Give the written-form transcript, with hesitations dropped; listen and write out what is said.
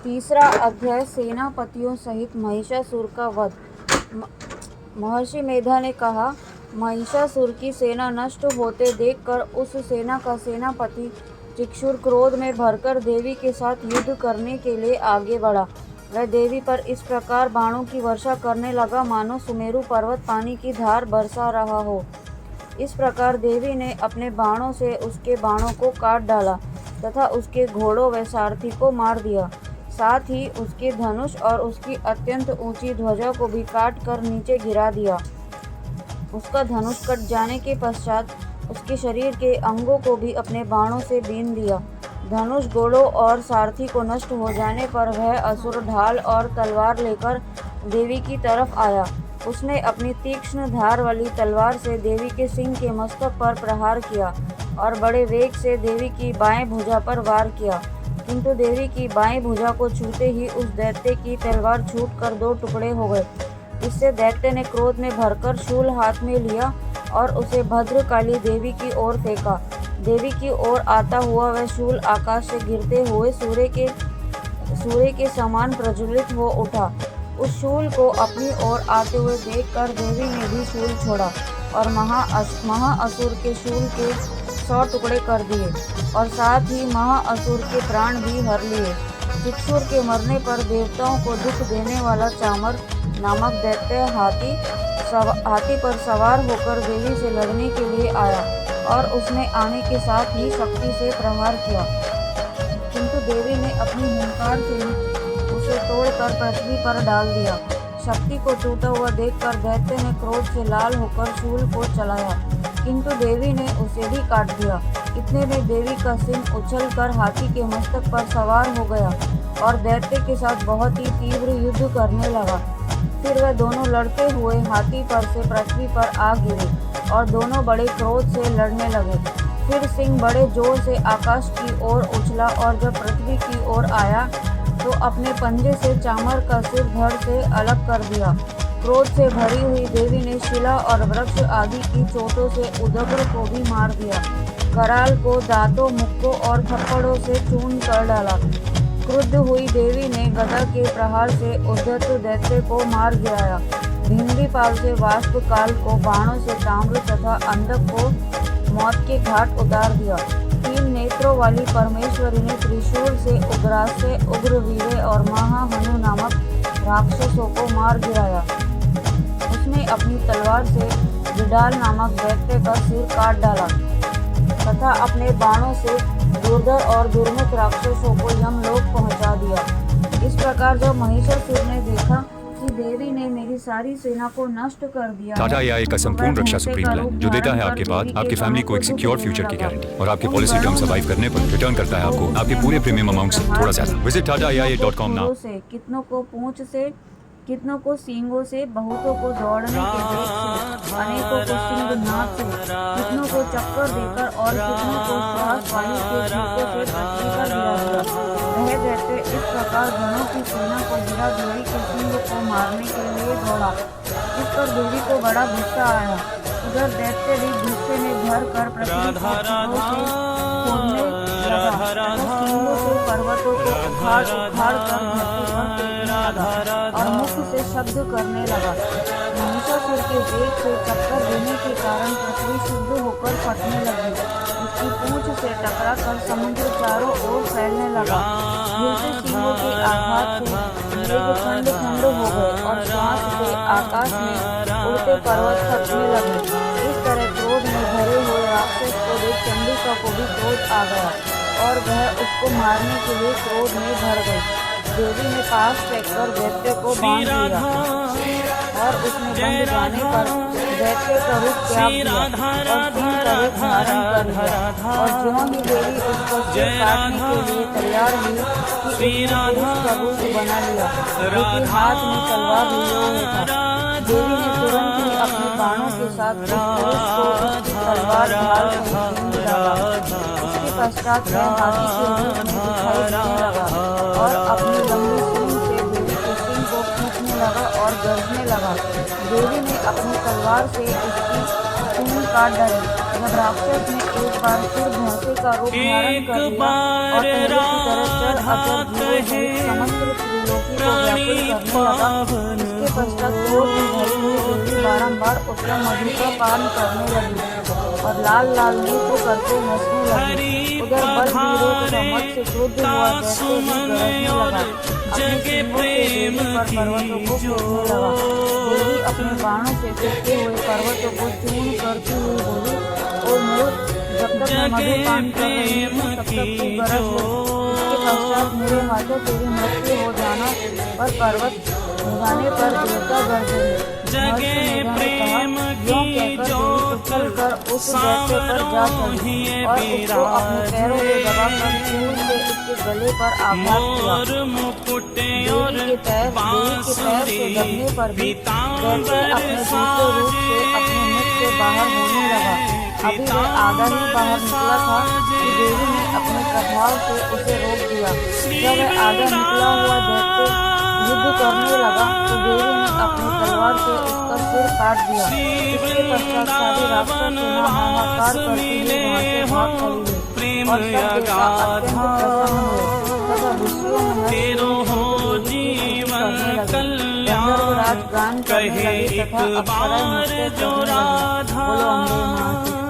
तीसरा अध्याय सेनापतियों सहित महिषासुर का वध। महर्षि मेधा ने कहा, महिषासुर की सेना नष्ट होते देखकर उस सेना का सेनापति चिक्षुर क्रोध में भरकर देवी के साथ युद्ध करने के लिए आगे बढ़ा। वह देवी पर इस प्रकार बाणों की वर्षा करने लगा मानो सुमेरु पर्वत पानी की धार बरसा रहा हो। इस प्रकार देवी ने अपने बाणों से उसके बाणों को काट डाला तथा उसके घोड़ों व सारथी को मार दिया। साथ ही उसके धनुष और उसकी अत्यंत ऊंची ध्वजा को भी काट कर नीचे गिरा दिया। उसका धनुष कट जाने के पश्चात उसके शरीर के अंगों को भी अपने बाणों से बीन दिया। धनुष, घोड़ों और सारथी को नष्ट हो जाने पर वह असुर ढाल और तलवार लेकर देवी की तरफ आया। उसने अपनी तीक्ष्ण धार वाली तलवार से देवी के सिंह के मस्तक पर प्रहार किया और बड़े वेग से देवी की बाएं भुजा पर वार किया, किंतु देवी की बाएं भुजा को छूते ही उस दैत्य की तलवार छूटकर दो टुकड़े हो गए। इससे दैत्य ने क्रोध में भरकर शूल हाथ में लिया और उसे भद्रकाली देवी की ओर फेंका। देवी की ओर आता हुआ वह शूल आकाश से गिरते हुए सूर्य के समान प्रज्वलित हो उठा। उस शूल को अपनी ओर आते हुए देखकर देवी ने भी शूल छोड़ा और महाअसुर के शूल के 100 टुकड़े कर दिए और साथ ही महाअसुर के प्राण भी हर लिए। चिक्षुर के मरने पर देवताओं को दुख देने वाला चामर नामक दैत्य हाथी पर सवार होकर देवी से लड़ने के लिए आया और उसने आने के साथ ही शक्ति से प्रहार किया, किंतु देवी ने अपनी हुंकार से उसे तोड़कर पृथ्वी पर डाल दिया। शक्ति को टूटा हुआ देखकर दैत्य ने क्रोध से लाल होकर शूल को चलाया, किंतु देवी ने उसे भी काट दिया। इतने में देवी का सिंह उछलकर हाथी के मस्तक पर सवार हो गया और दैत्य के साथ बहुत ही तीव्र युद्ध करने लगा। फिर वह दोनों लड़ते हुए हाथी पर से पृथ्वी पर आ गिरे और दोनों बड़े क्रोध से लड़ने लगे। फिर सिंह बड़े जोर से आकाश की ओर उछला और जब पृथ्वी की ओर आया तो अपने पंजे से चामर का सिर धड़ से अलग कर दिया। क्रोध से भरी हुई देवी ने शिला और वृक्ष आदि की चोटों से उदग्र को भी मार दिया। कराल को दांतों, मुक्कों और थप्पड़ों से चूर्ण कर डाला। क्रुद्ध हुई देवी ने गदा के प्रहार से उद्धत दैत्य को मार गिराया। भिंडीपाल से वाष्प काल को बाणों से ताम्र तथा अंधक को मौत के घाट उतार दिया। 3 नेत्रों वाली परमेश्वरी ने त्रिशूल से उग्रास्य, उग्रवीर्य और महाहनु नामक राक्षसों को मार गिराया। उसने अपनी तलवार से विडाल नामक दैत्य का सिर काट डाला तथा अपने बाणों से दुर्धर और दुर्मुख राक्षसों को यमलोक पहुंचा दिया। इस प्रकार जब महिषासुर ने देखा कि देवी ने मेरी सारी सेना को नष्ट कर दिया, टाटा एआई का संपूर्ण रक्षा सुप्रीम प्लान जो देता है आपके बाद आपकी फैमिली को एक सिक्योर फ्यूचर की गारंटी और आपके पॉलिसी टर्म सर्वाइव करने पर रिटर्न करता है आपको आपके पूरे प्रीमियम अमाउंट से थोड़ा ज्यादा। Visit tataai.com now. कितनों को पूंछ से, कितनों को सींगों से, बहुतों को दौड़ने के वेग से, अनेकों को सिंह नाक से, कितनों को चक्कर देकर और कितनों को श्वास वायु के झोंकों से पृथ्वी पर गिरा दिया। वह दैत्य इस प्रकार गणों की सेना को गिरा देवी के सिंह को मारने के लिए दौड़ा। इस पर देवी को बड़ा गुस्सा आया। उधर दैत्य भी गुस्से में भर कर पृथ्वी को सिंगों से फोड़ने लगा। सिंगों से पर्वतों को उखाड़ कर धरती पर फेंकने लगा और मुख से शब्द करने लगा। महिषासुर के वेग से टक्कर देने के कारण पृथ्वी शुद्ध होकर फटने लगी। उसकी पूंछ से टकराकर समुद्र चारों ओर फैलने लगा। गिरते सिंहों के आघात से मेघ खंड खंड हो गए और श्वास से आकाश में उड़ते पर्वत थकने लगे। इस तरह क्रोध में भरे हुए राक्षस को देख चंडिका को भी क्रोध आ गया और वह उसको मारने के लिए क्रोध में भर गई। देवी ने पास फेंककर दैत्य को बांध दिया और उसने बंध जाने पर दैत्य का रूप त्याग दिया और सिंह का रूप धारण कर लिया। और ज्यों ही देवी उसको सिर काटने के लिए तैयार हुई कि उसने पुरुष का रूप बना लिया, लेकिन हाथ में तलवार लिए हुए था। देवी ने तुरंत ही अपने बाणों के साथ उस पुरुष को उसकी तलवार ढाल कर छीन डाला। इसके पश्चात वह हाथी के रूप में दिखाई देने लगा और अपनी लंबी सूंड से देवी के सिंह को खींचने लगा और गरजने लगा। देवी ने अपनी तलवार से उसकी सूंड काट डाली। जब राक्षस ने एक बार फिर भैंसे का रूप धारण कर लिया और पहले की तरह चल अचल धीरे सहित समस्त त्रिलोकी को व्याकुल करने लगा। इसके पश्चात क्रोध में भरी हुई देवी बारंबार उत्तम मधु का पान करने लगी और लाल लाल नृत्य करके हंसने लगी। उधर बलवीरों चमक से क्रुद्ध हुआ जैसे ही गरजने लगा, अपने सिंहों से देवी पर पर्वतों को फूंकने लगा। देवी अपने बाणों से फूंकते हुए पर्वतों को चूर्ण करती हुई बोली, ओ मूर्ख, जब तक मैं मधुपान कर रही हूँ तब तक तू गरज ले। इसके पश्चात मेरे हाथों तेरी मृत्यु हो जाना पर पर्वत भगाने पर देवता गरजेंगे। महर्षि मेधा ने कहा, यों कहकर देवी उछलकर उस दैत्य पर जा चली और उसको अपने पैरों में दबाकर शूल से उसके गले पर आघात किया। देवी के पैर से दबने पर भी दैत्य अपने दूसरे रूप से अपने मुख से बाहर होने लगा। अभी वह आधा ही बाहर निकला था कि देवी ने अपने प्रभाव से उसे रोक दिया। जब वह आधा निकला हुआ दैत्य युद्ध करने लगा तो देवी ने अपनी तलवार से उसका सिर काट दिया। इसके पश्चात सारी राक्षस सेना हाहाकार करती हुई वहां से भाग चली गई और सब देवता अत्यंत प्रसन्न हुए तथा ऋषियों ने करने लगे। गंधर्वराज गान करने लगे तथा अप्सराएं नृत्य करने लगी। बोलो अम्बे मां की।